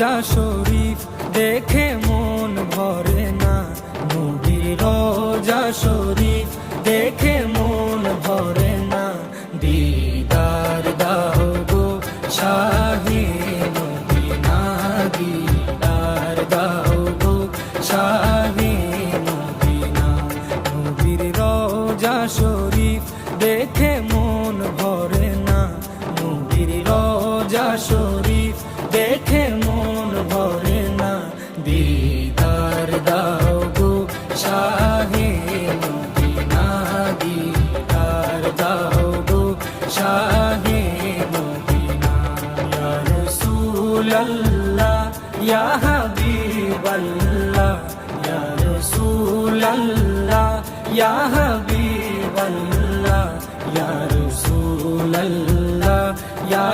রোজা শরীফ দেখে মন ভরে না, নবীর রোজা শরীফ দেখে মন ভরে না। দিদার দাও গো শাহে মদিনা, দিদার দাও গো শাহে মদিনা। নবীর রোজা শরীফ দেখে মন ভরে না, নবীর রোজা শরীফ দেখে মন ভরে না। দিদার দাও গো শাহে মদিনা, দিদার দাও গো শাহে মদিনা। ইয়া রাসূলাল্লাহ ইয়া হাবিবাল্লাহ, ইয়া রাসূলাল্লাহ ইয়া হাবিবাল্লাহ, ইয়া রাসূলাল্লাহ ইয়া